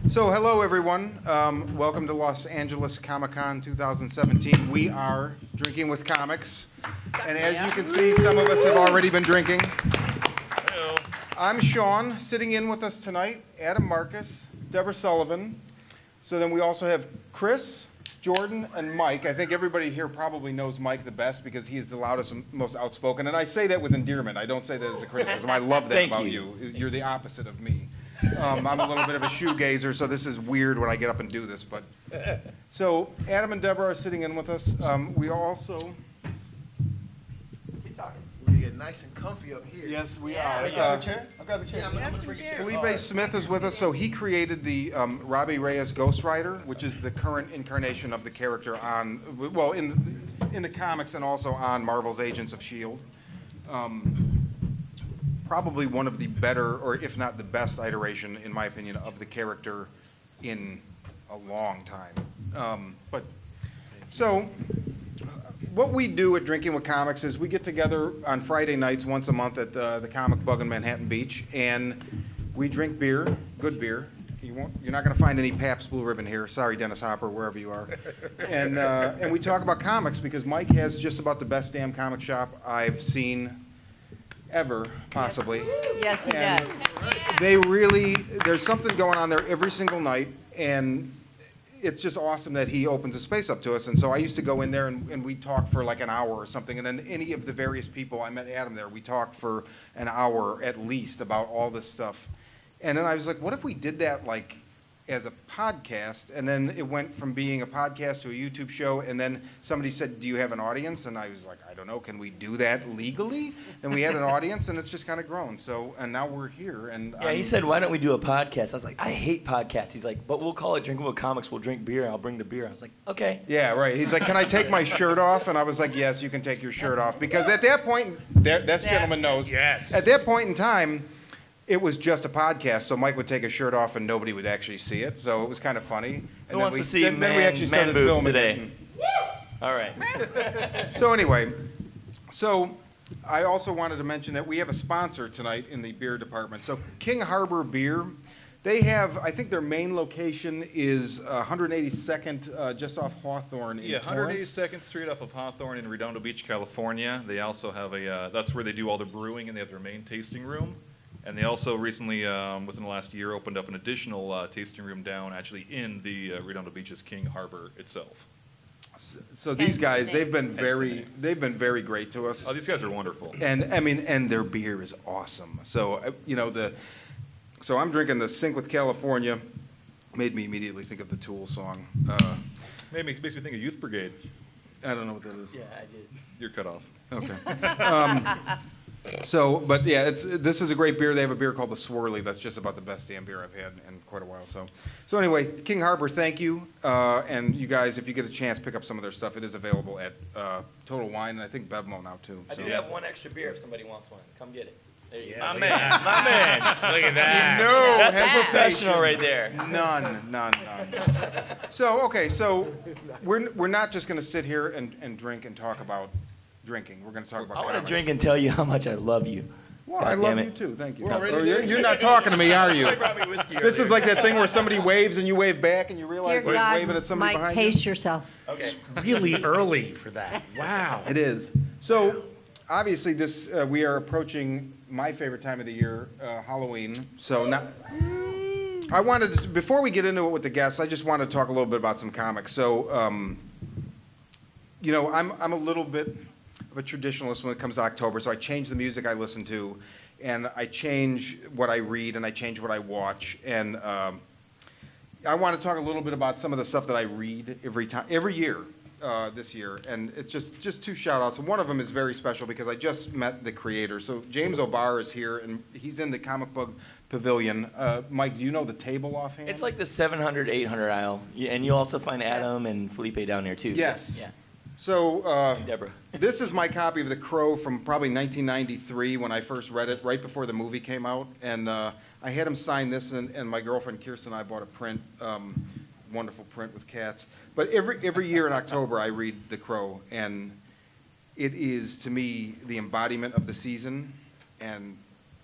So hello everyone, welcome to Los Angeles Comic-Con 2017. We are drinking with comics, and as you can see, some of us have already been drinking. Hello. I'm Sean, sitting in with us tonight, Adam Marcus, Debra Sullivan. So then we also have Chris, Jordan, and Mike. I think everybody here probably knows Mike the best because he is the loudest and most outspoken, and I say that with endearment. I don't say that as a criticism. I love that Thank about you. You're the opposite of me. I'm a little bit of a shoegazer, so this is weird when I get up and do this. But so Adam and Deborah are sitting in with us. We also. Keep talking. We're gonna get nice and comfy up here. Yes, we I'll are. grab a chair. I'll grab a chair. I'm gonna bring a chair. Felipe Smith is with us. So he created the Robbie Reyes Ghost Rider, which is the current incarnation of the character on, well, in the comics and also on Marvel's Agents of S.H.I.E.L.D. Probably one of the better, or if not the best iteration, in my opinion, of the character in a long time. So what we do at Drinking with Comics is we get together on Friday nights once a month at the Comic Bug in Manhattan Beach, and we drink beer, good beer. You're not going to find any Pabst Blue Ribbon here. Sorry, Dennis Hopper, wherever you are. And we talk about comics because Mike has just about the best damn comic shop I've seen ever, possibly. Yes, he And does. they really, there's something going on there every single night, and it's just awesome that he opens a space up to us. And so I used to go in there and we'd talk for like an hour or something, and then any of the various people, I met Adam there, we talked for an hour at least about all this stuff. And then I was like, what if we did that like as a podcast? And then it went from being a podcast to a YouTube show, and then somebody said, do you have an audience? And I was like, I don't know, can we do that legally? And we had an audience, and it's just kind of grown. So, and now we're here. And Yeah, he said, why don't we do a podcast? I was like, I hate podcasts. He's like, but we'll call it Drinking with Comics. We'll drink beer. I'll bring the beer. I was like, okay. Yeah, right. He's like, can I take my shirt off? And I was like, yes, you can take your shirt off. Because at that point, that gentleman knows. Yes. At that point in time, it was just a podcast, so Mike would take his shirt off and nobody would actually see it. So it was kind of funny. And Who wants to see then we actually man started boobs filming today? it. All right. So anyway, so I also wanted to mention that we have a sponsor tonight in the beer department. So King Harbor Beer, they have, I think their main location is 182nd, just off Hawthorne in Yeah, Torrance. 182nd Street off of Hawthorne in Redondo Beach, California. They also have that's where they do all their brewing, and they have their main tasting room. And they also recently, within the last year, opened up an additional tasting room down, actually in the Redondo Beach's King Harbor itself. So these guys, they've been Hence the very great to us. Oh, these guys are wonderful. And I mean, and their beer is awesome. So so I'm drinking the Sync with California. Made me immediately think of the Tool song. Makes me think of Youth Brigade. I don't know what that is. Yeah, I did. You're cut off. Okay. So, but yeah, this is a great beer. They have a beer called the Swirly. That's just about the best damn beer I've had in quite a while. So anyway, King Harbor, thank you. And you guys, if you get a chance, pick up some of their stuff. It is available at Total Wine, and I think Bevmo now too. I do have one extra beer if somebody wants one. Come get it. There you go. My man. My man. Look at that. No That's hesitation. professional right there. None. So, okay, so we're not just going to sit here and drink and talk about drinking. We're going to talk about I want comics. to drink and tell you how much I love you. Well, God I love damn you it. too. Thank you. We're already Oh, there. you're not talking to me, are you? I brought me whiskey This is earlier. like that thing where somebody waves and you wave back and you realize Dear they're God, waving at somebody Mike, behind pace you. yourself. Okay. Really early for that. Wow. It is. So, obviously, this we are approaching my favorite time of the year, Halloween. So, I wanted to, before we get into it with the guests, I just want to talk a little bit about some comics. So, I'm a little bit of a traditionalist when it comes to October. So I change the music I listen to, and I change what I read, and I change what I watch, and I want to talk a little bit about some of the stuff that I read every year. This year, and it's just two shout outs. One of them is very special because I just met the creator. So James O'Barr is here, and he's in the Comic Book Pavilion. Mike, do you know the table offhand? It's like the 700, 800 aisle. And you also find Adam and Felipe down there, too. Yes. Yeah. So And Deborah. this is my copy of The Crow from probably 1993 when I first read it, right before the movie came out. And I had him sign this, and my girlfriend Kirsten and I bought a print, wonderful print with cats. But every year in October I read The Crow, and it is to me the embodiment of the season. And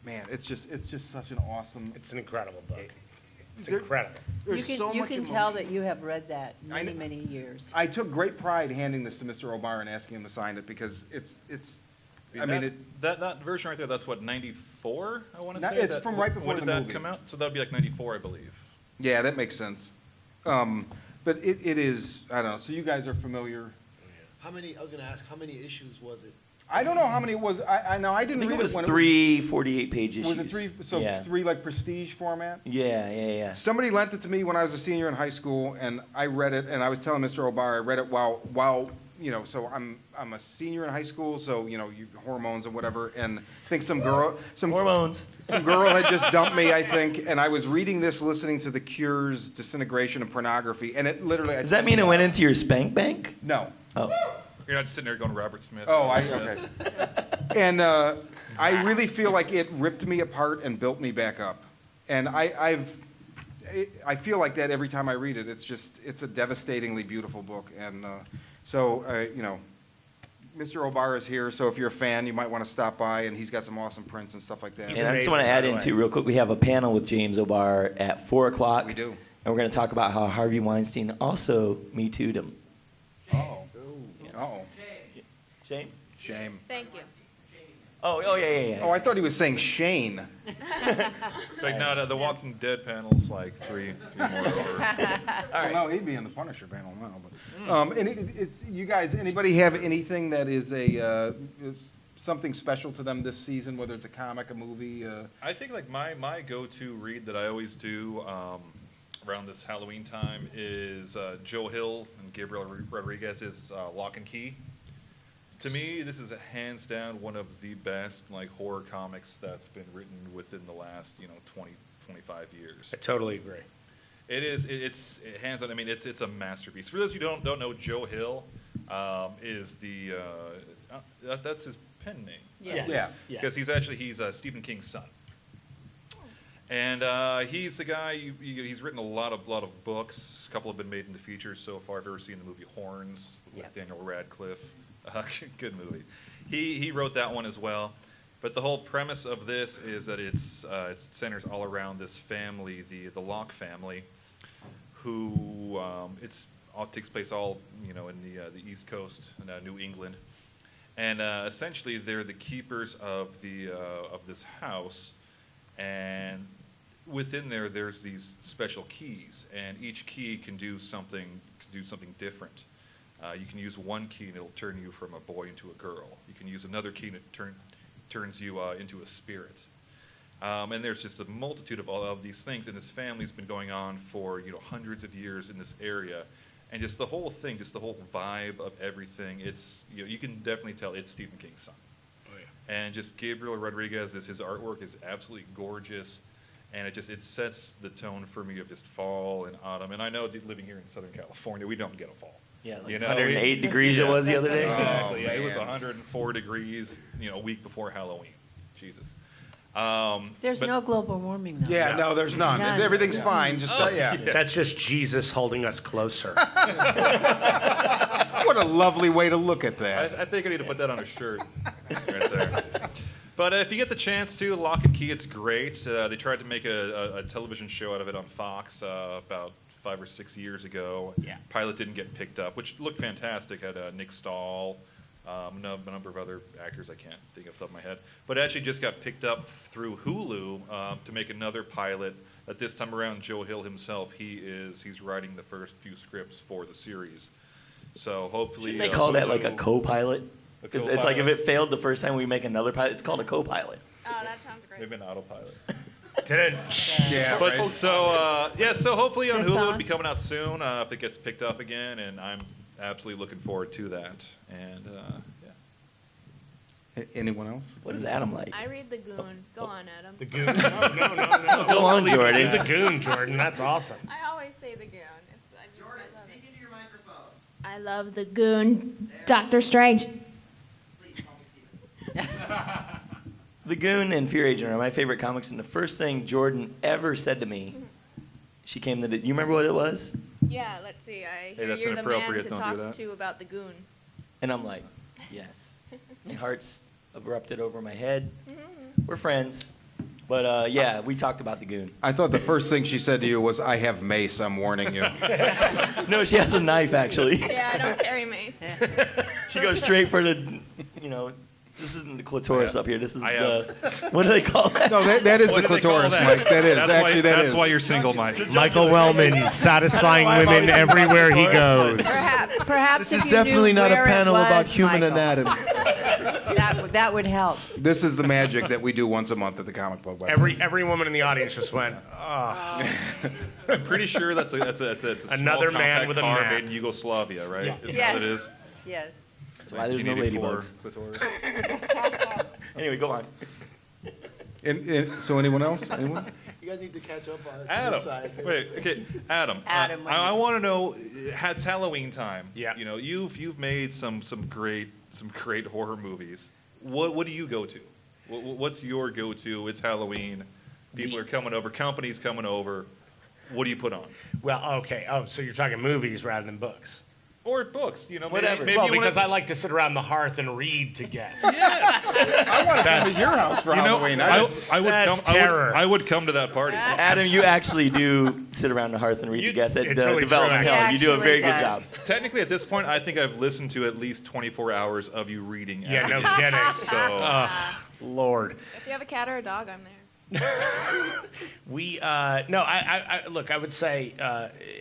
man, it's just such an awesome. It's an incredible book. It's incredible. There's so much can emotion. tell that you have read that I many, kn- many years. I took great pride handing this to Mr. O'Barr and asking him to sign it because I mean, that version right there, that's what, 94, I want to Not- say? it's from right before When did the that movie. come out? So that would be like 94, I believe. yeah, that makes sense. But it is, I don't know, so you guys are familiar. I was gonna ask, how many issues was it? I don't know how many it was, I know, I I didn't think read it was when 3 48-page issues. Was it three, so yeah. 3 like prestige format? Yeah. Somebody lent it to me when I was a senior in high school, and I read it, and I was telling Mr. O'Barr, I read it while you know, so I'm a senior in high school, so you know, hormones and whatever, and I think some girl had just dumped me, I think, and I was reading this, listening to The Cure's Disintegration and Pornography, and it literally. Does that mean it went into your spank bank? No. Oh. You're not just sitting there going Robert Smith. Oh, okay. And I really feel like it ripped me apart and built me back up, and I feel like that every time I read it. It's a devastatingly beautiful book, and so you know, Mr. O'Barr is here, so if you're a fan, you might want to stop by, and he's got some awesome prints and stuff like that. And I just amazing, want to by add the in way. too, real quick, we have a panel with James O'Barr at 4 o'clock. We do. And we're going to talk about how Harvey Weinstein also Me Too'd him. Uh-oh. Uh-oh. Shame. Thank you. Oh, yeah. Oh, I thought he was saying Shane. Like, no, the Walking Dead panel's like three more over. Well, no, he'd be in the Punisher panel now. But, and it's you guys, anybody have anything that is is something special to them this season, whether it's a comic, a movie? I think like my go-to read that I always do around this Halloween time is Joe Hill and Gabriel Rodriguez's Lock and Key. To me, this is hands down one of the best like horror comics that's been written within the last 20, 25 years. I totally agree. It is. It's hands on. I mean, it's a masterpiece. For those who don't know, Joe Hill is the that's his pen name. Yes. Yeah. Because he's Stephen King's son. And he's the guy. He's written a lot of books. A couple have been made into features so far. I've ever seen the movie Horns with Daniel Radcliffe. Good movie. He wrote that one as well. But the whole premise of this is that it centers all around this family, the Locke family, who takes place all in the East Coast, New England, and essentially they're the keepers of this house, and within there's these special keys, and each key can do something different. You can use one key and it'll turn you from a boy into a girl. You can use another key and it turns you into a spirit. And there's just a multitude of all of these things, and this family's been going on for hundreds of years in this area, and just the whole thing, just the whole vibe of everything. It's you can definitely tell it's Stephen King's son. Oh, yeah. And just Gabriel Rodriguez, his artwork is absolutely gorgeous, and it sets the tone for me of just fall and autumn. And I know living here in Southern California, we don't get a fall. Yeah, like You know, 108 degrees it was the other day. Exactly. Oh, Yeah, it was man. 104 degrees, a week before Halloween. Jesus. There's but- no global warming now. Yeah, no, there's none. None. Everything's fine. Just yeah. That's just Jesus holding us closer. What a lovely way to look at that. I think I need to put that on a shirt right there. But if you get the chance to, Lock and Key, it's great. They tried to make a television show out of it on Fox about 5 or 6 years ago. Yeah. Pilot didn't get picked up, which looked fantastic. Had Nick Stahl, a number of other actors I can't think off the top of my head. But it actually just got picked up through Hulu to make another pilot. At this time around, Joe Hill himself, he's writing the first few scripts for the series. So hopefully... Shouldn't they call that like a Hulu- co-pilot? A It's like if co-pilot. it failed the first time we make another pilot, it's called a co-pilot. Oh, that sounds great. They've been autopilot. Yeah, But right? so hopefully on This Hulu it'll on? be coming out soon if it gets picked up again, and I'm absolutely looking forward to that. And Anyone else? What is Adam like? I read The Goon. Go on, Adam. The Goon. No. Go on, Jordan. The Goon, Jordan. That's awesome. I always say The Goon. Jordan, speak into your microphone. I love The Goon. Doctor Strange. The Goon and Fear Agent are my favorite comics, and the first thing Jordan ever said to me, she came to you remember what it was? Yeah, let's see. I hear that's you're the man inappropriate, to don't do talk that. to about The Goon. And I'm like, yes. My heart's erupted over my head. We're friends. But yeah, we talked about the Goon. I thought the first thing she said to you was, "I have mace. I'm warning you." No, she has a knife actually. Yeah, I don't carry mace. She goes straight for the, this isn't the clitoris up here. This is I the, what do they call that? No, that is What the do they call clitoris, that? Mike. That is That's actually why, that that's is. why you're single, Mike. Michael Wellman satisfying I don't know why I'm women always everywhere he talking about goes. Perhaps This if is you definitely knew not a where it panel about was, human Michael. anatomy. That would help. This is the magic that we do once a month at the comic book website. Every woman in the audience just went, I'm pretty sure that's a small Another man compact with a car map. made in Yugoslavia, right? Yeah. Isn't Yes. that what it is? Yes. That's why there's no 1984 ladybugs. clitoris. Anyway, go on. So anyone else? Anyone? You guys need to catch up on Adam, wait, okay, Adam. Adam, I want to know. It's Halloween time. Yeah. You've made some great horror movies. What do you go to? What's your go-to? It's Halloween. People are coming over. Companies coming over. What do you put on? well, okay. Oh, so you're talking movies rather than books. Or books, Whatever. Maybe Well, you because wanna, I like to sit around the hearth and read to guests. I want to come to your house for Halloween. I would That's come. terror. I would come to that party. Adam, you actually do sit around the hearth and read You- the guests at it's really Development true, Hell. actually. You do a very good Actually job. Technically, at this point, I think I've listened to at least 24 hours of you reading. Yeah, as no it is. kidding. So, Lord. If you have a cat or a dog, I'm there. We no, I look. I would say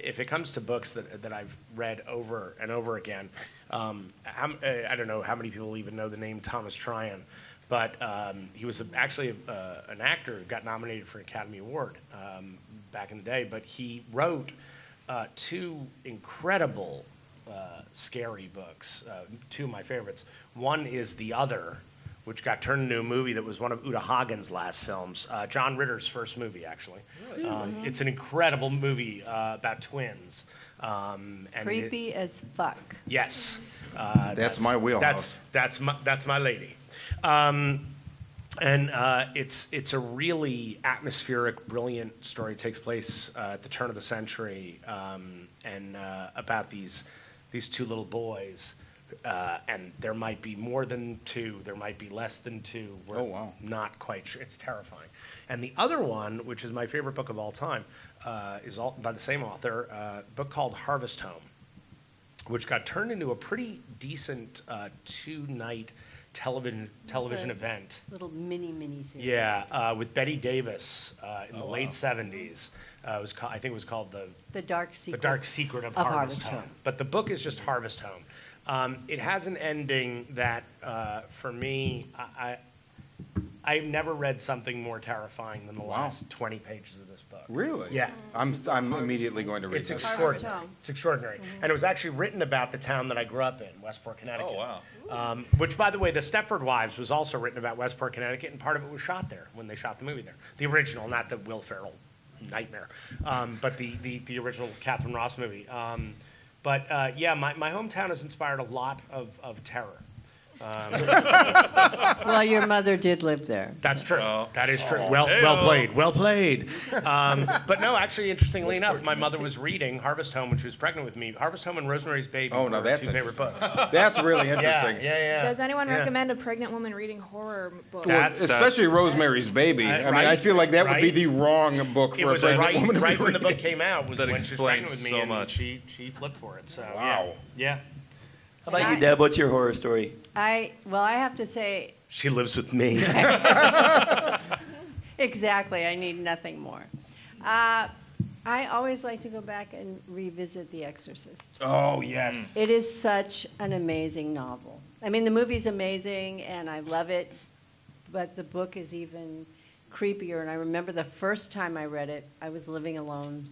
if it comes to books that I've read over and over again, I don't know how many people even know the name Thomas Tryon, but he was actually an actor who got nominated for an Academy Award back in the day. But he wrote two incredible scary books. Two of my favorites. One is The Other, which got turned into a movie that was one of Uta Hagen's last films. John Ritter's first movie, actually. It's an incredible movie about twins. And Creepy as fuck. yes. That's my wheelhouse. That's my lady. And it's a really atmospheric, brilliant story. It takes place at the turn of the century, and about these two little boys. And there might be more than two, there might be less than two. We're not quite sure. It's terrifying. And the other one, which is my favorite book of all time, is by the same author, a book called Harvest Home, which got turned into a pretty decent two-night television event. Little mini series. Yeah, with Betty Davis in the late 70s. I think it was called The Dark Secret. The Dark Secret of Harvest Home. But the book is just Harvest Home. It has an ending that, for me, I've never read something more terrifying than the last 20 pages of this book. Really? Yeah. I'm immediately going to read It's this. extraordinary. It's extraordinary. And it was actually written about the town that I grew up in, Westport, Connecticut. Oh, wow. Which, by the way, The Stepford Wives was also written about Westport, Connecticut, and part of it was shot there when they shot the movie there. The original, not the Will Ferrell nightmare, but the original Catherine Ross movie. But yeah, my hometown has inspired a lot of terror. Well, your mother did live there. That's true. Oh. That is true. Oh. Well Hey-o. played. Well played. But no, actually, interestingly enough, my mother was reading Harvest Home when she was pregnant with me. Harvest Home and Rosemary's Baby Oh, were no, her that's two favorite books. That's really interesting. Yeah. Does anyone Yeah. recommend a pregnant woman reading horror books? Well, That's- especially Rosemary's Baby. I mean, I right, feel like that would be right. the wrong book It for a was pregnant woman to be right when the book reading. came out was That when she was pregnant with explains me, so and much. she flipped for it. So Wow. yeah. How about you, Deb? What's your horror story? I have to say, She lives with me. exactly, I need nothing more. I always like to go back and revisit The Exorcist. Oh, yes. It is such an amazing novel. I mean, the movie's amazing, and I love it, but the book is even creepier. And I remember the first time I read it, I was living alone,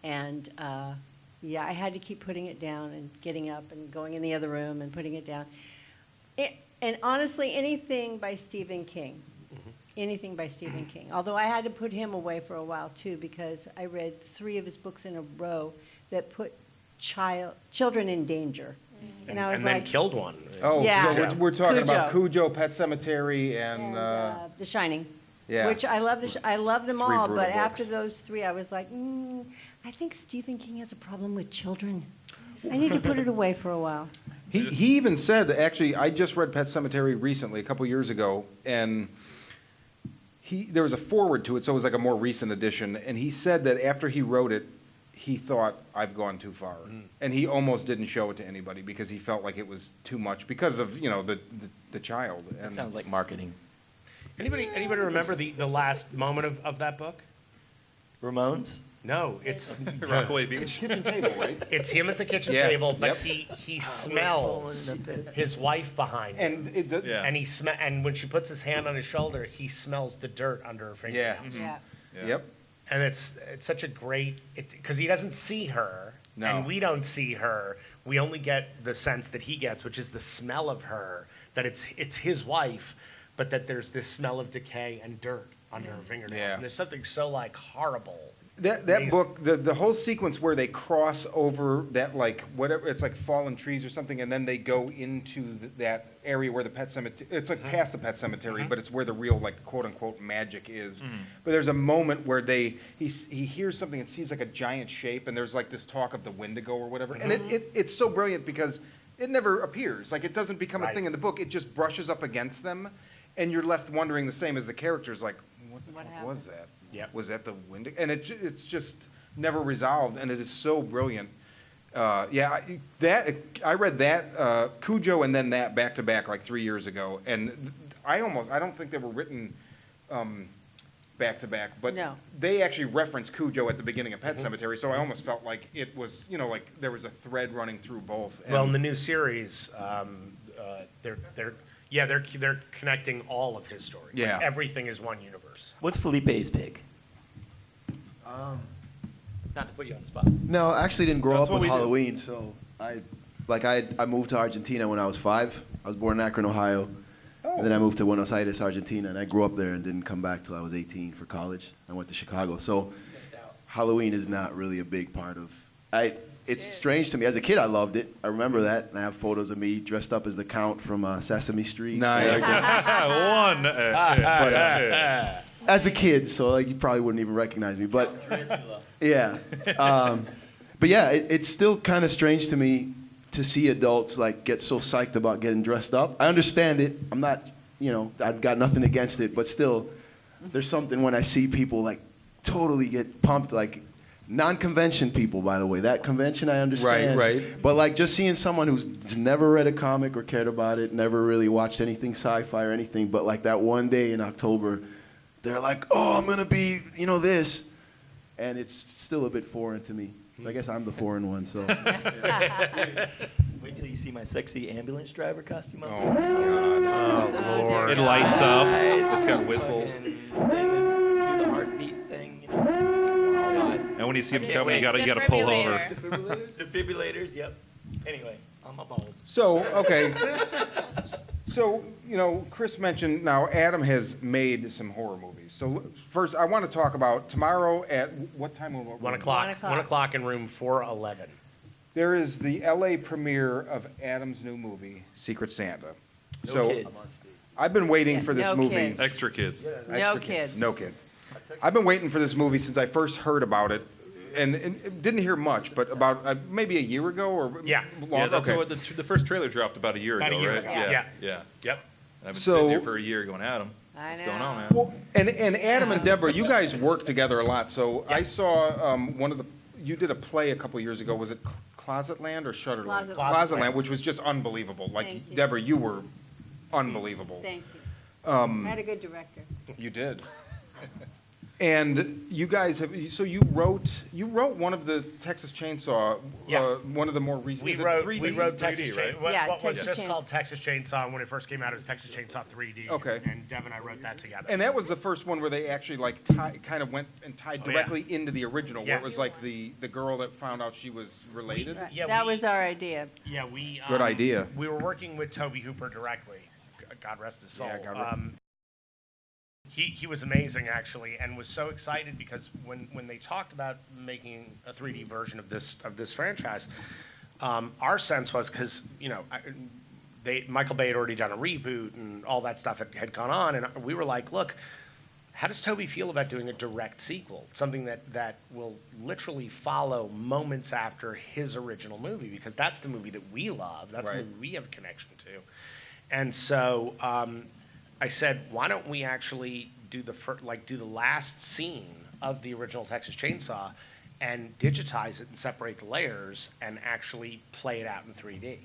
and yeah, I had to keep putting it down and getting up and going in the other room and putting it down. And honestly, anything by Stephen King. Anything by Stephen King. Although I had to put him away for a while, too, because I read 3 of his books in a row that put children in danger. And I was and like, then killed one. Oh, Yeah. so we're talking about Cujo. Cujo, Pet Cemetery, and The Shining. yeah. Which I love. I love them 3 all, brutal but after books. those 3, I was like, I think Stephen King has a problem with children. I need to put it away for a while. He even said, actually, I just read Pet Cemetery recently, a couple years ago, and there was a foreword to it, so it was like a more recent edition, and he said that after he wrote it, he thought, I've gone too far. And he almost didn't show it to anybody because he felt like it was too much because of, the child. That And sounds like marketing. Anybody remember the last moment of that book? Ramones? No, it's Rockaway Beach. kitchen table, right? it's him at the kitchen Yeah, table, but yep. he smells his wife behind him. And Yeah. And and when she puts his hand on his shoulder, he smells the dirt under her fingernails. Yeah. Yeah. Yep. And it's such a great, because he doesn't see her, No. and we don't see her. We only get the sense that he gets, which is the smell of her, that it's his wife, but that there's this smell of decay and dirt under her fingernails. Yeah. And there's something so like horrible. That Amazing. book, the whole sequence where they cross over that, like, whatever, it's like fallen trees or something, and then they go into that area where the pet cemetery, it's like past the pet cemetery, but it's where the real, like, quote-unquote magic is. But there's a moment where he hears something and sees, like, a giant shape, and there's, like, this talk of the Wendigo or whatever. And it's so brilliant because it never appears. Like, it doesn't become a Right. thing in the book. It just brushes up against them, and you're left wondering the same as the characters, like, what the What fuck happened? was that? Yep. Was that the Wendigo? And it's just never resolved, and it is so brilliant. I read that Cujo and then that back to back like 3 years ago, and I don't think they were written back to back, but No. they actually referenced Cujo at the beginning of Pet Cemetery, so I almost felt like it was, like there was a thread running through both. Well, in the new series, they're connecting all of his stories. Yeah. Like, everything is one universe. What's Felipe's pick? Not to put you on the spot. No, I actually didn't grow That's up what with we do. Halloween, so I moved to Argentina when I was 5. I was born in Akron, Ohio. And then I moved to Buenos Aires, Argentina, and I grew up there and didn't come back till I was 18 for college. I went to Chicago. So Halloween is not really a big part of it's strange to me. As a kid, I loved it. I remember that, and I have photos of me dressed up as the Count from Sesame Street. Nice. One. As a kid, so you probably wouldn't even recognize me. But yeah, but yeah, it's still kind of strange to me to see adults get so psyched about getting dressed up. I understand it. I'm not, I've got nothing against it, but still, there's something when I see people totally get pumped, non-convention people, by the way. That convention I understand. Right. But just seeing someone who's never read a comic or cared about it, never really watched anything sci-fi or anything, but that one day in October, they're like, oh, I'm gonna be, this, and it's still a bit foreign to me. I guess I'm the foreign one, so. Wait till you see my sexy ambulance driver costume. Oh, my God. Oh, Lord. It lights up. It's got whistles. Do the heartbeat thing. And when you see him coming, you gotta pull over. Defibrillators, yep. Anyway, on my balls. So, okay. So, Chris mentioned now Adam has made some horror movies. So first, I want to talk about tomorrow at what time? 1 o'clock. 1 o'clock in room 411. There is the LA premiere of Adam's new movie, Secret Santa. No kids. I've been waiting for this no movie. kids. Extra kids. No kids. No kids. I've been waiting for this movie since I first heard about it, and didn't hear much, but about maybe a year ago or Yeah. Yeah, that's okay. what the first trailer dropped about a year About ago, a year right? ago, Yeah. yeah. And I've been So- sitting here for a year going, Adam, I what's know. going on, man? Well, and Adam and Deborah, you guys work together a lot. So I saw you did a play a couple years ago. Was it Closetland or Shutterland? Closetland. Closetland, which was just unbelievable. Thank you. Deborah, you were unbelievable. Thank you. I had a good director. You did. And you guys you wrote one of the Texas Chainsaw, Yeah. one of the more recent. We is it wrote 3D? Texas 3D, Chainsaw. right? What Yeah, was Texas just Chainsaw. called Texas Chainsaw when it first came out, it was Texas Chainsaw 3D. Okay. And Dev and I wrote that together. And that was the first one where they actually kind of went and tied Oh, yeah. directly into the original, where it Yes. was like the girl that found out she was related. Right. Yeah, that we- was our idea. Yeah, we. Good idea. We were working with Toby Hooper directly. God rest his soul. Yeah, God rest- He was amazing actually, and was so excited because when they talked about making a 3D version of this franchise, our sense was because Michael Bay had already done a reboot and all that stuff had gone on, and we were like, look. How does Toby feel about doing a direct sequel, something that will literally follow moments after his original movie? Because that's the movie that we love. That's the Right. movie we have a connection to. And so I said, why don't we actually do the last scene of the original Texas Chainsaw and digitize it and separate the layers and actually play it out in 3D.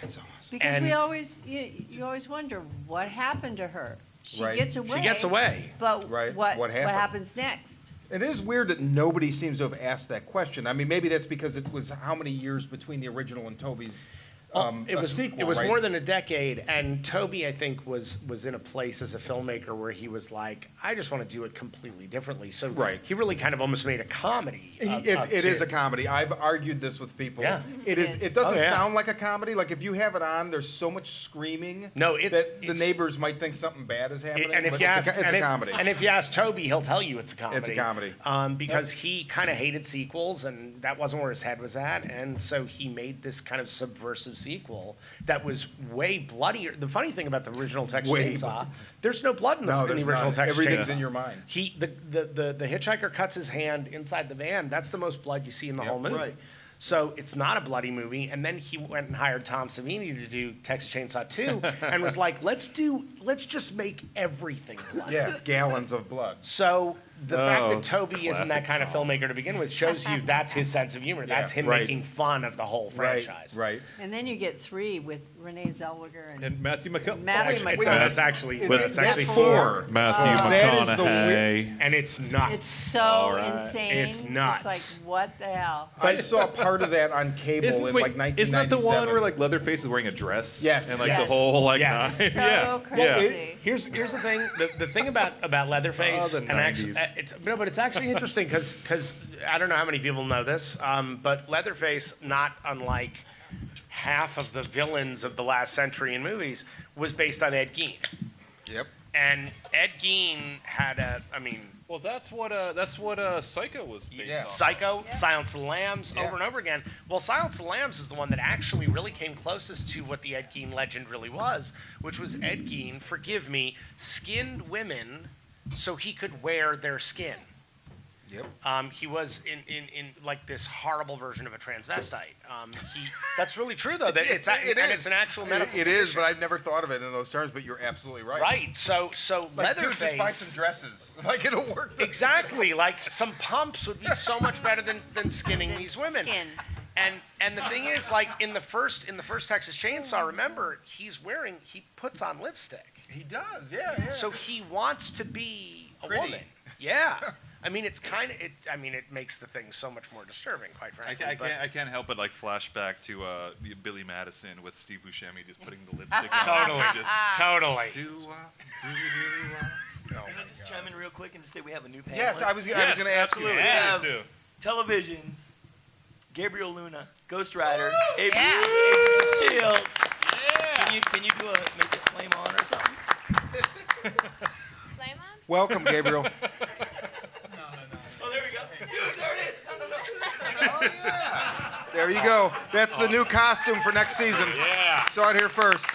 That's awesome. Because we always, you always wonder what happened to her. She Right. gets away. She gets away. But Right. what What happened? happens next? It is weird that nobody seems to have asked that question. I mean, maybe that's because it was how many years between the original and Toby's It was sequel, It was right? more than a decade, and Toby, I think, was in a place as a filmmaker where he was like, I just want to do it completely differently. So Right. he really kind of almost made a comedy. It is a comedy. I've argued this with people. Yeah. It is. It doesn't Oh, yeah. sound like a comedy. Like if you have it on, there's so much screaming. No, that the neighbors might think something bad is happening. And if but you it's ask, a comedy. And if you ask Toby, he'll tell you it's a comedy. It's a comedy. Because he kind of hated sequels, and that wasn't where his head was at, and so he made this kind of subversive sequel that was way bloodier. The funny thing about the original Texas Way Chainsaw, there's no blood in the, No, in the there's original not. Texas Everything's Chainsaw. in your mind. The hitchhiker cuts his hand inside the van. That's the most blood you see in the Yep. whole movie. Right. So it's not a bloody movie. And then he went and hired Tom Savini to do Texas Chainsaw 2 and was like, let's just make everything bloody. Yeah, gallons of blood. So the fact Oh, that Toby isn't that classic kind of Tom. filmmaker to begin with shows you that's his sense of humor. That's him right. making fun of the whole franchise. Right. And then you get 3 with Renee Zellweger and And Matthew McConaughey. Matthew Actually, McConaughey. that's actually Is that's it- actually that's 4. Matthew That is the McConaughey. And it's nuts. It's so All right. insane. It's nuts. It's like, what the hell? I saw part of that on cable in like 1997. Isn't that the one where like Leatherface is wearing a dress? Yes. And like Yes. the whole like Yes. knife? So yeah. crazy. Here's the thing. The thing about Leatherface, Oh, the and actually, 90s. but it's actually interesting because I don't know how many people know this, but Leatherface, not unlike half of the villains of the last century in movies, was based on Ed Gein. Yep. And Ed Gein had Well, that's what Psycho was based Yeah. on. Psycho, Silence of the Lambs, Yeah. over and over again. Well, Silence of the Lambs is the one that actually really came closest to what the Ed Gein legend really was, which was Ed Gein, forgive me, skinned women so he could wear their skin. Yep. He was in like this horrible version of a transvestite. That's really true though. That it's an actual medical It is, condition. but I've never thought of it in those terms. But you're absolutely right. Right. So Like, dude, Leatherface. just buy some dresses. Like it'll work. Exactly. Like some pumps would be so much better than skinning these women. Skin. And the thing is, like in the first Texas Chainsaw, remember he puts on lipstick. He does. Yeah. So he wants to be a Pretty. woman. Yeah. I mean, it makes the thing so much more disturbing, quite frankly. I can't help but like flashback to Billy Madison with Steve Buscemi just putting the lipstick on. Totally. Just, Totally. do you really want? Oh, Can I just chime in real quick and just say we have a new panelist? yes, I was going to ask you. absolutely. Yeah. Please do. Televisions. Gabriel Luna, Ghost Rider, Agents Yeah. of S.H.I.E.L.D. Yeah. Can you do make it flame on or something? Flame on? Welcome, Gabriel. Oh, there we go. Dude, there it is. Oh, yeah. There you go. That's the new costume for next season. Yeah. Saw it here first.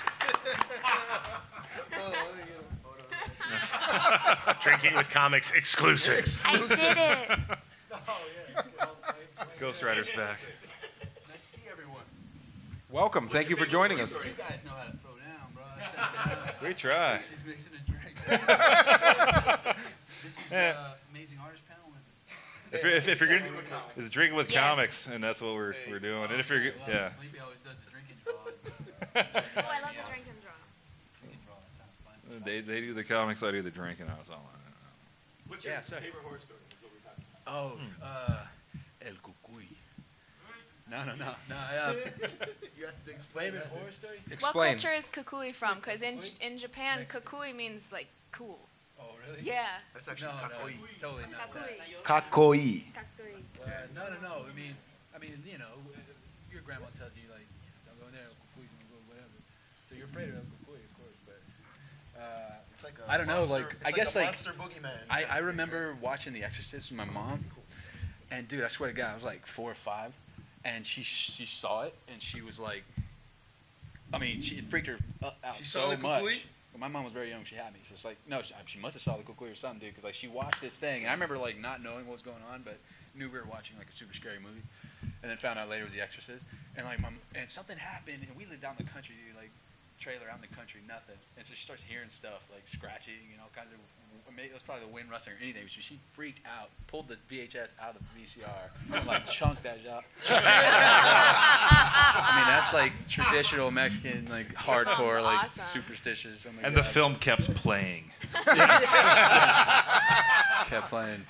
Drinking with Comics exclusive. I did it. Ghost Rider's back. Nice to see everyone. Welcome. Thank you for joining us. You guys know how to throw down, bro. I sat down. We try. She's mixing a drink. This is amazing artist panel. Is it? If you're good, it's drinking with Yes. comics, and that's what we're doing. And if you're good, yeah. Felipe always does the drinking draw. Oh, I love the drink and draw. Drinking draw. That sounds fun. They do the comics, I do the drinking. I was all on it. What's your favorite horror story? Oh, El Cucuy. No. You have to explain favorite horror story. What Explain. culture is kukui from? Because in Japan, kukui means like cool. Oh, really? Yeah. That's actually No, totally not that. Kakui. Kakoi. Kakui. No. I mean, you know, your grandma tells you like, don't go in there, Cucuy, don't go whatever. So you're afraid of Cucuy, of course, but It's like I don't know, monster, like, it's I guess, a like, monster boogeyman. I remember watching The Exorcist with my mom, and dude, I swear to God, I was like 4 or 5, and she saw it, and she was like, I mean, it freaked her out She saw so the much. Cucuy? But my mom was very young; she had me, so it's like, no, she must have saw the Cucuy or something, dude, because like she watched this thing, and I remember like not knowing what was going on, but knew we were watching like a super scary movie, and then found out later it was The Exorcist, and like and something happened, and we lived down in the country, dude, like trailer out in the country, nothing. And so she starts hearing stuff like scratching and all kinds of. It was probably the wind rustling or anything. So she freaked out, pulled the VHS out of the VCR, and like chunked that job. I mean, that's like traditional Mexican, like hardcore, like awesome. superstitious. Oh my And God. the film kept playing. Kept playing.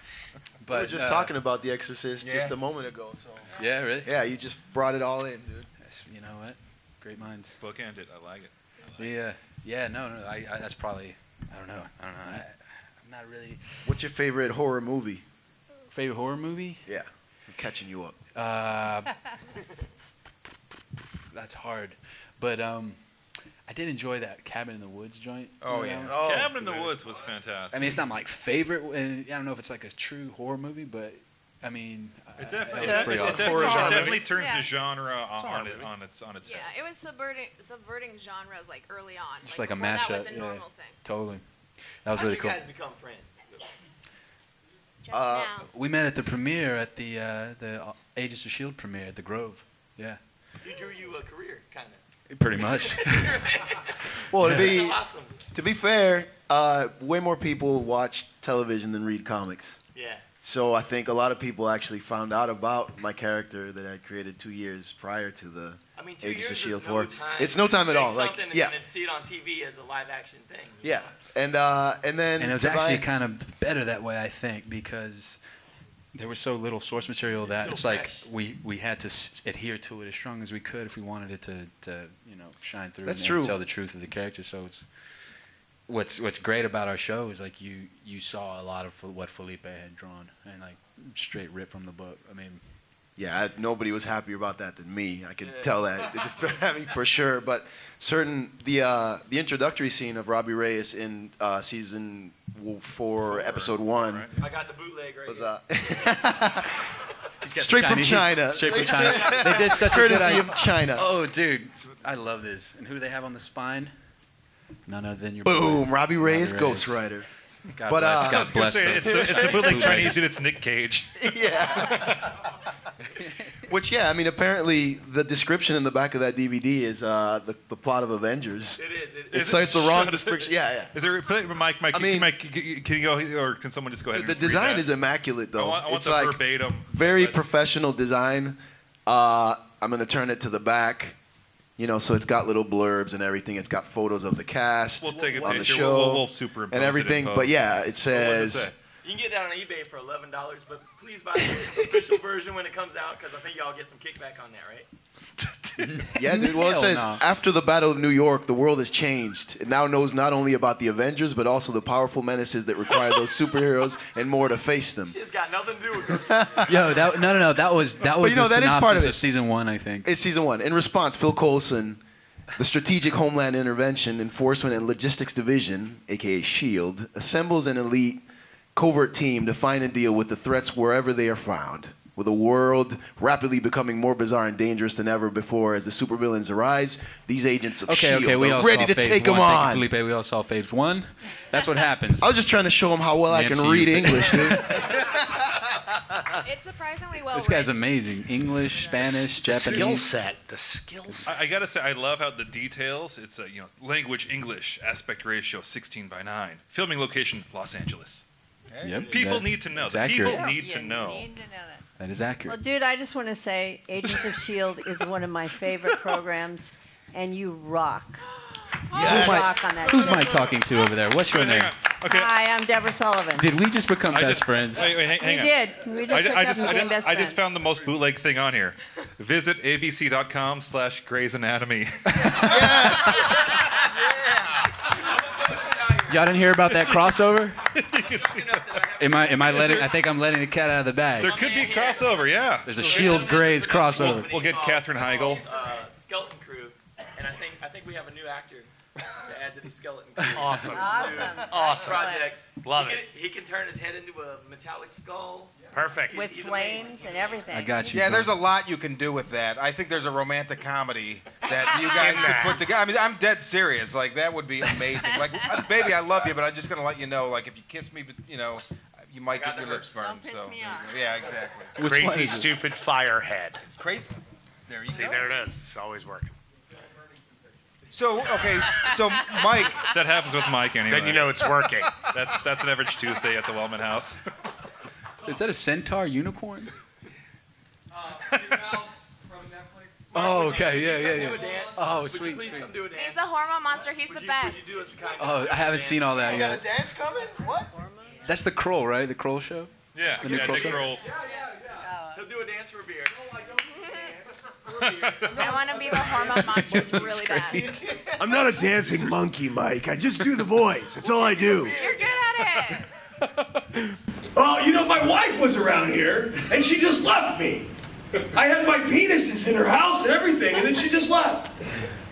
We were But just talking about The Exorcist just a moment ago. So Yeah, really. yeah, you just brought it all in, dude. You know what? Great minds. Bookended. I like it. Yeah. No. I that's probably. I don't know. I'm not really. What's your favorite horror movie? Favorite horror movie? Yeah, I'm catching you up. That's hard, but I did enjoy that Cabin in the Woods joint. Oh, You know yeah. that one? Oh, Cabin in the Woods was fantastic. I mean, it's not my like, favorite, and I don't know if it's like a true horror movie, but I mean, It definitely, that was pretty awesome. definitely turns Yeah. the genre horror on movie. its Yeah, head. it was subverting genres like early on. It's like a before mashup. That was a yeah. normal thing. Totally. That was How really did cool. you guys become friends? Just now. We met at the premiere at the Agents of S.H.I.E.L.D. premiere at the Grove. Yeah, Who drew you a career, kind of? pretty much. Well, Awesome. to be fair, way more people watch television than read comics. Yeah. So I think a lot of people actually found out about my character that I created 2 years prior to the I mean, 2 Agents years of is S.H.I.E.L.D. no 4. time. It's no time at Take all. Like, something yeah, and then see it on TV as a live action thing. yeah, and then And it was Divine- actually kind of better that way, I think, because there was so little source material that Still it's like fresh. we had to adhere to it as strong as we could if we wanted it to shine through That's and true. tell the truth of the character. So it's what's great about our show is like you saw a lot of what Felipe had drawn and like straight ripped from the book. I mean, Yeah, nobody was happier about that than me. I can tell that for sure. But the introductory scene of Robbie Reyes in season 4, episode 1 right. I got the bootleg right was here. he's got straight the from Chinese- China. Straight from China. They did such a good Courtesy of China. Oh, dude, I love this. And who do they have on the spine? None other than your Boom, boy, Robbie Reyes, Reyes. Ghost Rider. God But, bless. I I was God gonna bless say, them. it's the bootleg Bootleg. Chinese dude. It's Nick Cage. Yeah. Which, yeah, I mean, apparently the description in the back of that DVD is the plot of Avengers. It is. It's the wrong description. Yeah. Is there? Mike, I mean- Mike, can you go, or can someone just go ahead? The and just read design that? is immaculate, I though. want It's the like verbatim. very That's- professional design. I'm gonna turn it to the back, so it's got little blurbs and everything. It's got photos of the cast We'll take a on the picture. show We'll superimpose and it in everything. post. But yeah, it What does says it say? You can get that on eBay for $11, but please buy the official version when it comes out because I think y'all get some kickback on that, right? Yeah, dude. Well, it Hell says no. after the Battle of New York, the world has changed. It now knows not only about the Avengers, but also the powerful menaces that require those superheroes and more to face them. Shit's got nothing to do with Ghost Rider. Yo, no. That was you the know, that is synopsis part of it. season 1, I think. It's season 1. In response, Phil Coulson, the Strategic Homeland Intervention, Enforcement, and Logistics Division, aka S.H.I.E.L.D., assembles an elite covert team to find and deal with the threats wherever they are found. With a world rapidly becoming more bizarre and dangerous than ever before as the supervillains arise, these agents of S.H.I.E.L.D. we all are ready saw to phase take 1. them on. Thank you, Felipe. We all saw phase 1. That's what happens. I was just trying to show them how well I can MCU read thing. English, dude. It's surprisingly well This guy's written. amazing. English, Spanish, Japanese. Skill set. The skill set. I gotta say, I love how the details. It's language English, aspect ratio 16:9, filming location Los Angeles. Yep. People that- need to know. That's The accurate. people need to You know. need to know that. That is Well, accurate. dude, I just want to say Agents of S.H.I.E.L.D. is one of my favorite programs, and you rock. Yes. You rock on that Who's show. Mike talking to over there? What's your Hang name? on. Okay. Hi, I'm Debra Sullivan. Did we just become I best just- friends? Wait, hang We on. did. We just hooked up and became best I just friends. found the most bootleg thing on here. Visit abc.com/Grey's Anatomy. Y'all didn't hear about that crossover? Am I letting? I think I'm letting the cat out of the bag. There could be crossover, yeah. There's a S.H.I.E.L.D. Grey's crossover. We'll get Katherine Heigl. Skeleton Crew, and I think we have a new actor to add to the Skeleton Crew. Awesome. Awesome. Projects. Love he it. He can turn his head into a metallic skull. Perfect. With He's flames and everything. I got you. Yeah, bro. there's a lot you can do with that. I think there's a romantic comedy that you guys In could that. put together. I mean, I'm dead serious. Like, that would be amazing. Like, baby, I love you, but I'm just going to let you know, like, if you kiss me, you might get your lips burned. Don't piss So, me off. yeah, exactly. Which one Crazy, is it? stupid firehead. It's crazy. There you See, go. there it is. It's always working. So so Mike. That happens with Mike anyway. Then you know it's working. That's an average Tuesday at the Wellman House. Is that a centaur unicorn? Oh, okay, yeah. Oh, sweet. He's the hormone monster. He's the best. Oh, I haven't seen all that You got yet. a dance coming? What? That's the Kroll, right? The Kroll show? Yeah, The new Nick Kroll show? Rolls. He'll do a dance for beer. I want to be the hormone monsters really bad. I'm not a dancing monkey, Mike. I just do the voice. That's all I do. You're good at it. Oh, you know, my wife was around here, and she just left me. I had my penises in her house and everything, and then she just left.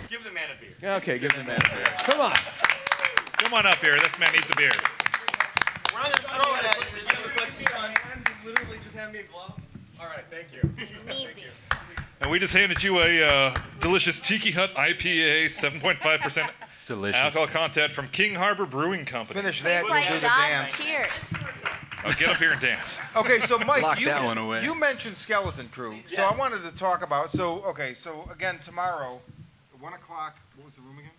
Give the man a beer. Okay, give the man a beer. Come on. Come on up here. This man needs a beer. We're not gonna throw it at you. Literally just hand me a glove. All right, thank you. Easy. And we just handed you a delicious Tiki Hut IPA, 7.5% It's delicious. alcohol content from King Harbor Brewing Company. Finish that, Tastes you'll like do the God's dance. tears. Oh, get up here and dance. Okay, so Mike, Lock that one away. you mentioned Skeleton Crew, so I wanted to talk about. So again, tomorrow, 1 o'clock. What was the room again?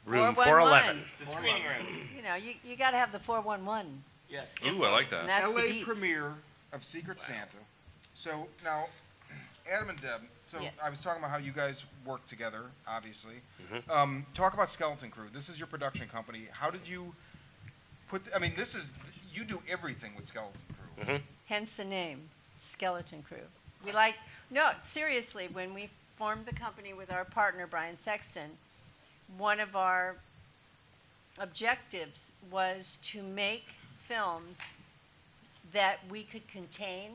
Room 411. 411. The screening room. You know, you got to have the 411. Yes. Ooh, I like that. And that's the LA beats. premiere of Secret Santa. So now, Adam and Deb. So Yes. I was talking about how you guys work together, obviously. Mm-hmm. Talk about Skeleton Crew. This is your production company. How did you put? I mean, you do everything with Skeleton Crew. Mm-hmm. Hence the name, Skeleton Crew. Seriously, when we formed the company with our partner, Brian Sexton, one of our objectives was to make films that we could contain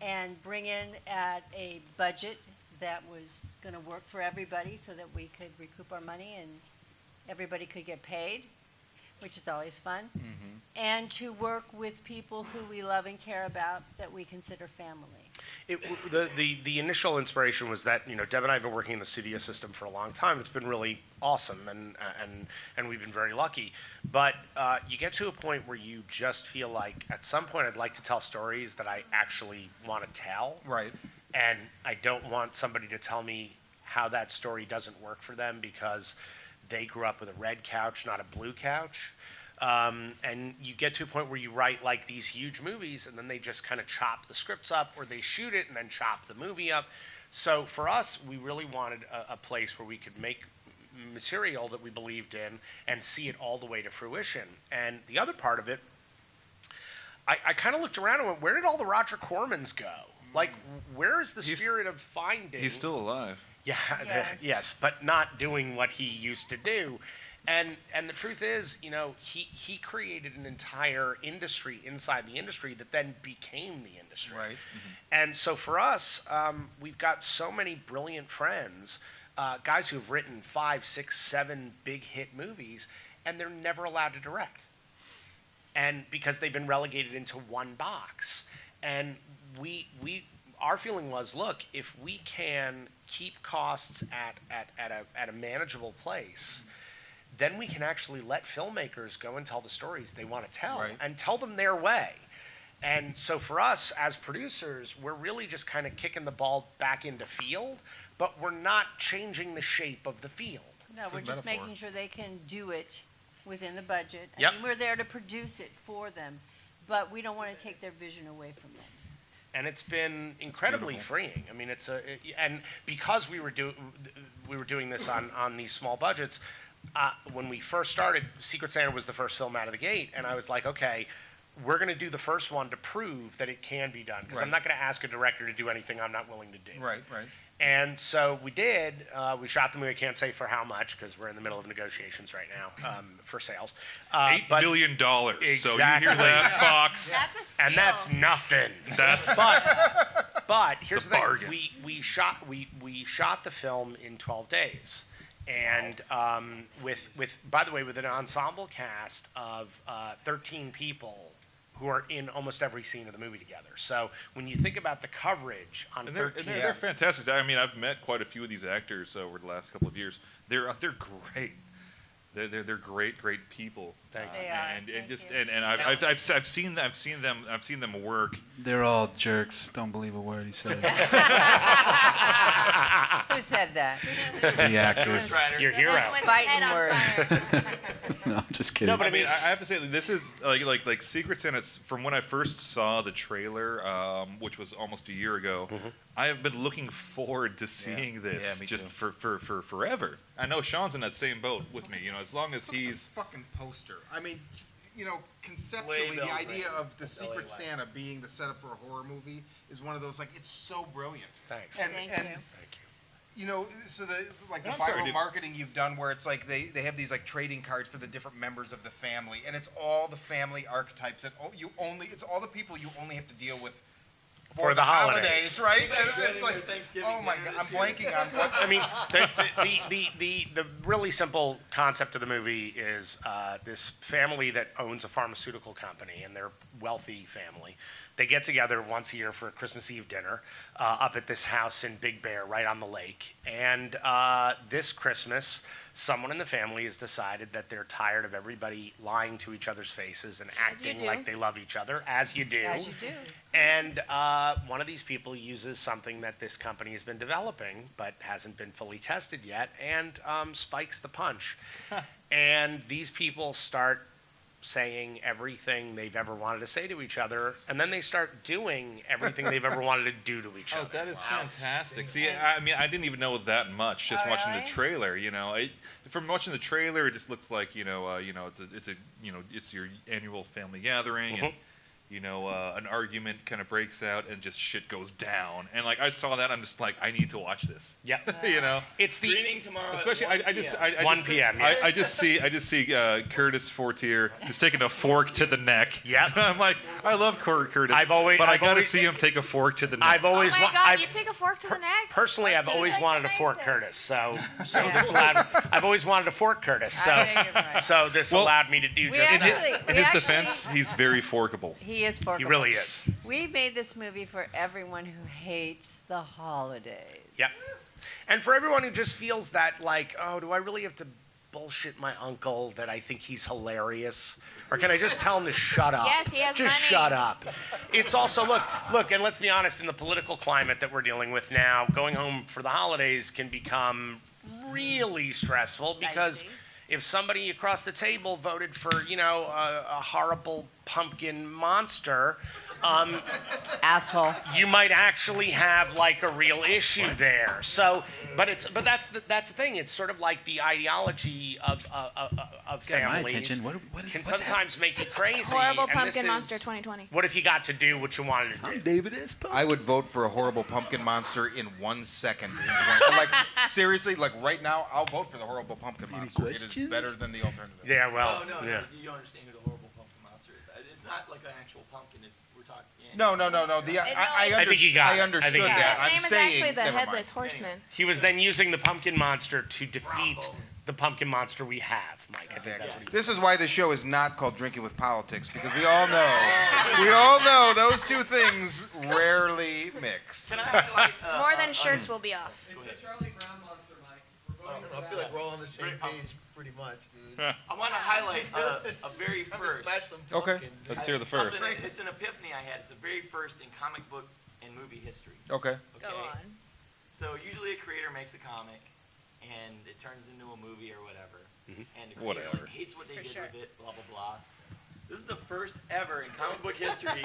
and bring in at a budget that was going to work for everybody so that we could recoup our money and everybody could get paid, which is always fun, and to work with people who we love and care about that we consider family. The initial inspiration was that, you know, Deb and I have been working in the studio system for a long time. It's been really awesome, and we've been very lucky. But you get to a point where you just feel like, at some point, I'd like to tell stories that I actually want to tell. Right. And I don't want somebody to tell me how that story doesn't work for them because they grew up with a red couch, not a blue couch. And you get to a point where you write like these huge movies and then they just kind of chop the scripts up, or they shoot it and then chop the movie up. So for us, we really wanted a place where we could make material that we believed in and see it all the way to fruition. And the other part of it, I kind of looked around and went, where did all the Roger Cormans go? Like, where is the spirit of finding? He's still alive. Yeah, Yes. yes, but not doing what he used to do. And the truth is, you know, he created an entire industry inside the industry that then became the industry. Right. And so for us, we've got so many brilliant friends, guys who've written 5, 6, 7 big hit movies, and they're never allowed to direct. And because they've been relegated into one box. And our feeling was, look, if we can keep costs at a manageable place, then we can actually let filmmakers go and tell the stories they want to tell, Right. and tell them their way. And so for us as producers, we're really just kind of kicking the ball back into field, but we're not changing the shape of the field. No, we're Good just metaphor. making sure they can do it within the budget. Yep. I mean, we're there to produce it for them, but we don't want to take their vision away from them. And it's been incredibly freeing. I mean, and because we were doing this on these small budgets. When we first started, Secret Santa was the first film out of the gate, and I was like, okay, we're going to do the first one to prove that it can be done, because I'm Right. not going to ask a director to do anything I'm not willing to do. Right. And so we did. We shot the movie. I can't say for how much, because we're in the middle of negotiations right now for sales. $8 million. Exactly. So you hear that, Fox? That's a steal. And that's nothing. That's But here's It's a the thing: bargain. we shot the film in 12 days, and with by the way, with an ensemble cast of 13 people who are in almost every scene of the movie together. So when you think about the coverage on And 13, they're fantastic. I mean, I've met quite a few of these actors over the last couple of years. They're great. They're great people. Thank you. They are. And Thank just you. and I've seen them work. They're all jerks. Don't believe a word he said. Who said that? The actors. Your hero. Fighting word. No, I'm just kidding. No, but I mean, I have to say, this is like Secret Santa. From when I first saw the trailer, which was almost a year ago, I have been looking forward to seeing this me just too. for forever. I know Sean's in that same boat with me. As long as Look at he's this fucking poster. I mean, conceptually, the idea of the Secret Santa being the setup for a horror movie is one of those, like, it's so brilliant. Thanks. And, Thank and you. so the the I'm sorry, viral dude. marketing you've done, where it's like they have these like trading cards for the different members of the family, and it's all the family archetypes that it's all the people you only have to deal with For the holidays. right? And it's like, oh my god, I'm blanking on what. I mean, the really simple concept of the movie is this family that owns a pharmaceutical company, and they're a wealthy family. They get together once a year for a Christmas Eve dinner up at this house in Big Bear, right on the lake. And this Christmas, someone in the family has decided that they're tired of everybody lying to each other's faces and acting like they love each other, as you do. As you do. And one of these people uses something that this company has been developing but hasn't been fully tested yet, and spikes the punch. And these people start saying everything they've ever wanted to say to each other, and then they start doing everything they've ever wanted to do to each other. Oh, that is fantastic. See, I mean, I didn't even know that much just watching the trailer. From watching the trailer, it just looks like it's your annual family gathering, and an argument kind of breaks out and just shit goes down. And like I saw that, I'm just like, I need to watch this. Yeah. It's the screening tomorrow. Especially, at 1 p.m. Yeah. I just see Curtis Fortier just taking a fork to the neck. Yeah. I'm like, I love Curtis. I gotta see him take a fork to the neck. Oh my God! You take a fork to the neck. Personally, I've always wanted to fork Curtis. So this allowed. I've always wanted to fork Curtis. So this allowed me to do just that. In his defense, he's very forkable. He is forkable. He really is. We made this movie for everyone who hates the holidays. Yep. And for everyone who just feels that, like, oh, do I really have to bullshit my uncle that I think he's hilarious? Or can I just tell him to shut up? Yes, he has just money. shut up. It's also, look, and let's be honest, in the political climate that we're dealing with now, going home for the holidays can become really stressful because if somebody across the table voted for, a horrible pumpkin monster, asshole, you might actually have like a real issue there. So, but that's the thing. It's sort of like the ideology of families. My attention. Can sometimes make you crazy. Horrible Pumpkin Monster 2020. What if you got to do what you wanted to do? I'm David S. I would vote for a horrible pumpkin monster in 1 second. Like seriously, like right now, I'll vote for the horrible pumpkin monster. It is better than the alternative. Yeah, well, No, yeah. you understand who the horrible pumpkin monster is. It's not like an actual pumpkin. We're talking. No. I think you got it. I understood you got it. that. His name I'm is saying, actually the never Headless mind. Horseman. He was then using the pumpkin monster to defeat the pumpkin monster we have, Mike. I think that's what he This is why the show is not called Drinking with Politics, because we all know those two things rarely mix. More than shirts will be off. Charlie Brown monster, Mike. I feel like we're all on the same page, pretty much, dude. I want to highlight a very I'm gonna first. smash some Okay. pumpkins, dude. Let's hear the first. It's an epiphany I had. It's the very first in comic book and movie history. Okay. Go on. So usually a creator makes a comic, and it turns into a movie or whatever. And the creator Whatever. hates what they For did sure. with it, blah blah blah. This is the first ever in comic book history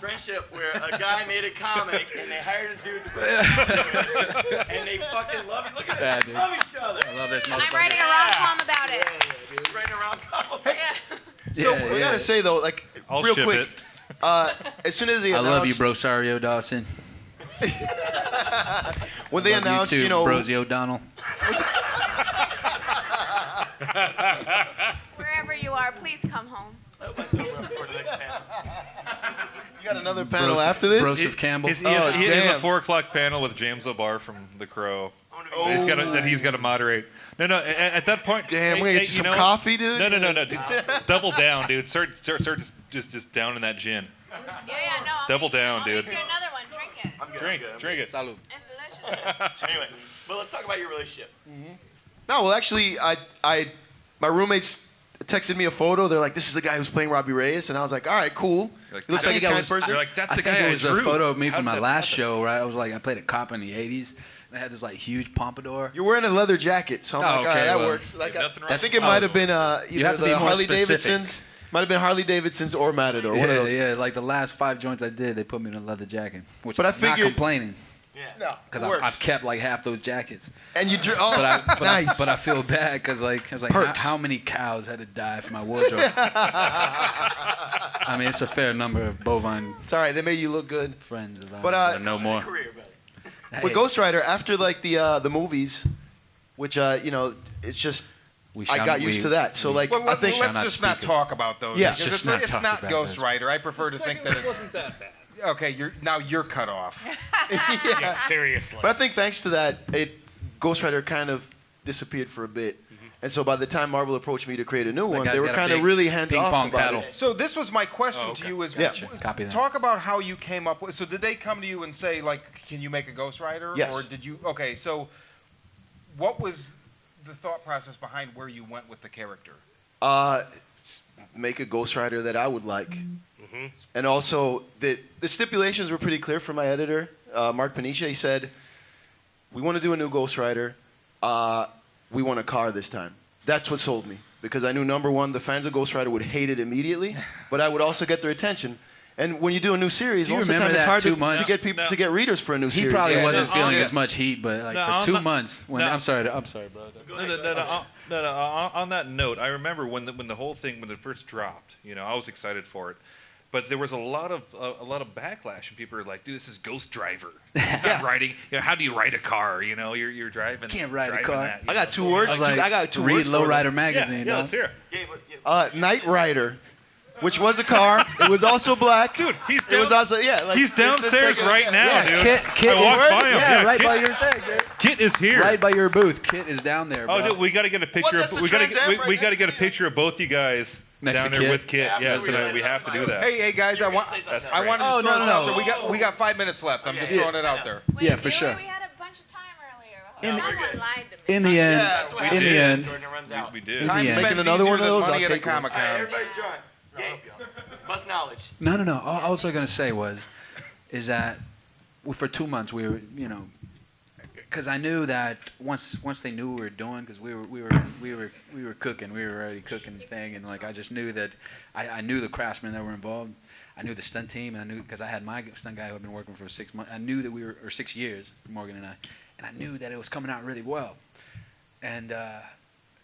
friendship where a guy made a comic and they hired a dude to put it and they fucking love it. Look at Yeah, this. dude. Love each other. I love this I'm writing a rom-com about it. Writing around comic. So we gotta say though, like I'll real ship quick, as soon as they I announced, love you, Brosario Dawson. when they Love announced, you too, Brosie O'Donnell. Wherever you are, please come home. You got another panel after this? Broseph Campbell. He has a damn. 4 o'clock panel with James O'Barr from The Crow. That he's got to moderate. No. At that point, Damn, we're gonna get you some coffee, dude? No. Dude, double down, dude. Start just down in that gin. Yeah, no. Double down, I'll dude. make you another one. Drink it. Drink it. Salud. It's delicious. Anyway, but let's talk about your relationship. No, well, actually, I my roommates texted me a photo. They're like, "This is the guy who's playing Robbie Reyes," and I was like, "All right, cool." He looks like a kind person. You're like, that's the I think guy it I was drew. a photo of me How from did my that last happen? show, right? I played a cop in the 80s, and I had this like huge pompadour. You're wearing a leather jacket, so I'm like, all right, that works. Like, I think it might have been You have either to be the more Harley specific. Davidsons. Might have been Harley Davidsons or Matador. One of those. Yeah, like the last 5 joints I did, they put me in a leather jacket, which But I I'm not figured- complaining. No, Because it works. I've kept like half those jackets. And you drew. Oh, Nice. But I feel bad because I was like, Perks. how many cows had to die for my wardrobe? I mean, it's a fair number of bovine It's all right. They made you look good. friends. Of But, ours. No more. With Ghost Rider, after like the movies, which it's just I got used to that. So like Well, I think let's just not talk about those. Yeah. because Just not it's talk not about Ghost those. Rider. I prefer to think that it's. wasn't that bad. Okay, you're cut off. Yeah, seriously. But I think thanks to that, Ghost Rider kind of disappeared for a bit. And so by the time Marvel approached me to create a new one, guy's they were got a kind of big really hands off ping-pong about paddle. it. So this was my question to you: is Yeah. Copy that. talk about how you came up with. So did they come to you and say like, "Can you make a Ghost Rider?" Yes. Or did you? Okay, so what was the thought process behind where you went with the character? Make a Ghost Rider that I would like. And also, the stipulations were pretty clear from my editor, Mark Panicia. He said, we want to do a new Ghost Rider. We want a car this time. That's what sold me. Because I knew, number one, the fans of Ghost Rider would hate it immediately, but I would also get their attention. And when you do a new series, Do you most of the time remember it's that hard 2 to months? get people to get readers for a new He series. probably Yeah. wasn't no, feeling on as this- much heat, but like No, for on 2 the- months. When no. I'm sorry, bro. No. On that note, I remember when the whole thing when it first dropped. I was excited for it, but there was a lot of backlash, and people were like, "Dude, this is Ghost Driver. He's not riding. How do you ride a car? You're driving. Can't ride a driving car. that, I got 2 words. I was like, I got 2 read words. for them. Lowrider Yeah, magazine. yeah, dog. let's hear. Knight Rider, which was a car. It was also black. Dude, he's It was down- also like, He's it's just downstairs like a- right now, Yeah, dude. Kit I walked is- by him. Yeah, right Kit, by your thing, dude. Kit is here. Right by your booth. Kit is down there, bro. Oh, dude, we got to get a picture. that's the We got Trans Am to right we got to next get a to picture of both you guys Next down to there Kit? with Kit. Yeah, so we have to do that. Hey guys, I wanted to That's just throw great. this Oh, no, out no. there. We got 5 minutes left. I'm just throwing it out there. Wait, Yeah, for really? sure. We had a bunch of time earlier. In the- Someone lied to me. In the end, that's what in the did. end, Jordan runs out. We did. Time Yeah. spent Making another easier one of than those. I'll money at a take one. Comic All right, Con. everybody join. Gabe, bust knowledge. No. All I was going to say is that for 2 months we were, because I knew that once they knew what we were doing, because we were cooking, we were already cooking the thing, and like I just knew that I knew the craftsmen that were involved, I knew the stunt team, and I knew because I had my stunt guy who had been working for 6 months, I knew that 6 years, Morgan and I knew that it was coming out really well, and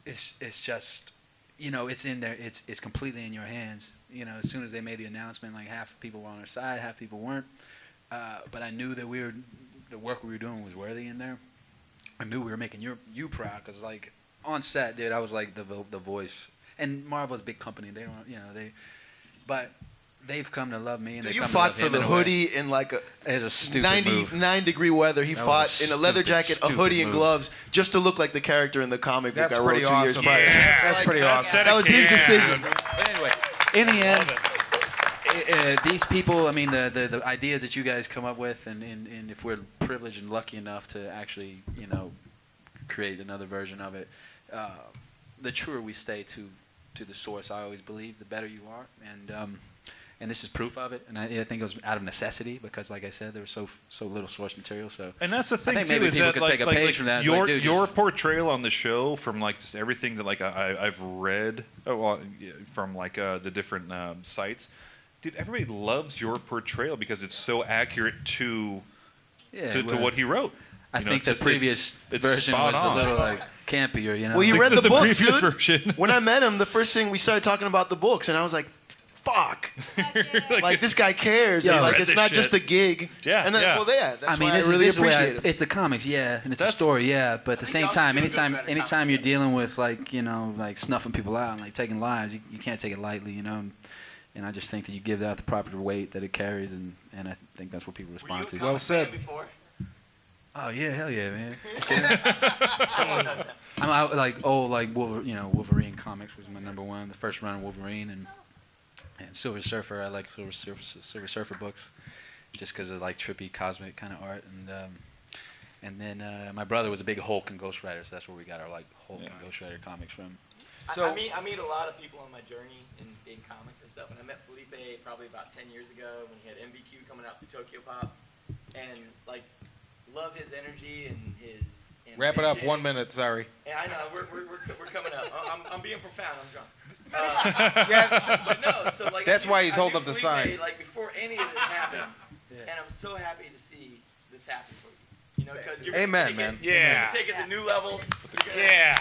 it's just. It's in there. It's completely in your hands. As soon as they made the announcement, like half the people were on our side, half people weren't. But I knew that the work we were doing was worthy in there. I knew we were making you proud because, like, on set, dude, I was like the voice. And Marvel's a big company. They don't, but they've come to love me and So they you come fought to love for him the in a way. hoodie in like a It's a stupid move. 99-degree weather. He That was fought a in a leather stupid, jacket, a stupid hoodie, and move. gloves just to look like the character in the comic book That's I wrote pretty 2 years awesome. prior. Yeah, That's pretty awesome. That was his decision. But anyway, in the end, these people, I mean, the ideas that you guys come up with, and if we're privileged and lucky enough to actually, create another version of it, the truer we stay to the source, I always believe, the better you are. And this is proof of it. And I think it was out of necessity because, like I said, there was so little source material. So And that's the thing think too maybe is people that could like, take a like, page like from that. It's your like, dude, your just- portrayal on the show from like just everything that like I've read from like the different sites, dude. Everybody loves your portrayal because it's so accurate to well, what he wrote. I think the just- previous it's version spot was on. a little like campier, Well, he read the the books, previous dude. version. When I met him, the first thing we started talking about the books, and I was like, "Fuck!" Like this guy cares. Yeah, and, I like read it's this not shit. just a gig. Yeah, And then, yeah. that's I mean, why this I really is the way appreciate it. it's the comics, yeah, and it's a That's- story, yeah. But at the same y'all time, can do it better anytime you're dealing with like like snuffing people out and like taking lives, you can't take it lightly, And I just think that you give that the proper weight that it carries, and I think that's what people respond to. Well said. Before? Oh yeah, hell yeah, man. I'm out like Wolverine comics was my number one. The first run of Wolverine and Silver Surfer. I like Silver Surfer books, just because of like trippy cosmic kind of art And then my brother was a big Hulk and Ghost Rider, so that's where we got our like Hulk and Ghost Rider comics from. I meet a lot of people on my journey in comics and stuff, and I met Felipe probably about 10 years ago when he had MVQ coming out to Tokyo Pop, and like love his energy and his ambition. Wrap it up. 1 minute. Sorry. Yeah, I know. We're coming up. I'm being profound. I'm drunk. Yeah, but no. So like that's why he's holding up the Felipe, sign. like before any of this happened, and I'm so happy to see this happen for you. You know, because you're Amen, gonna man. take it to new levels. Yeah.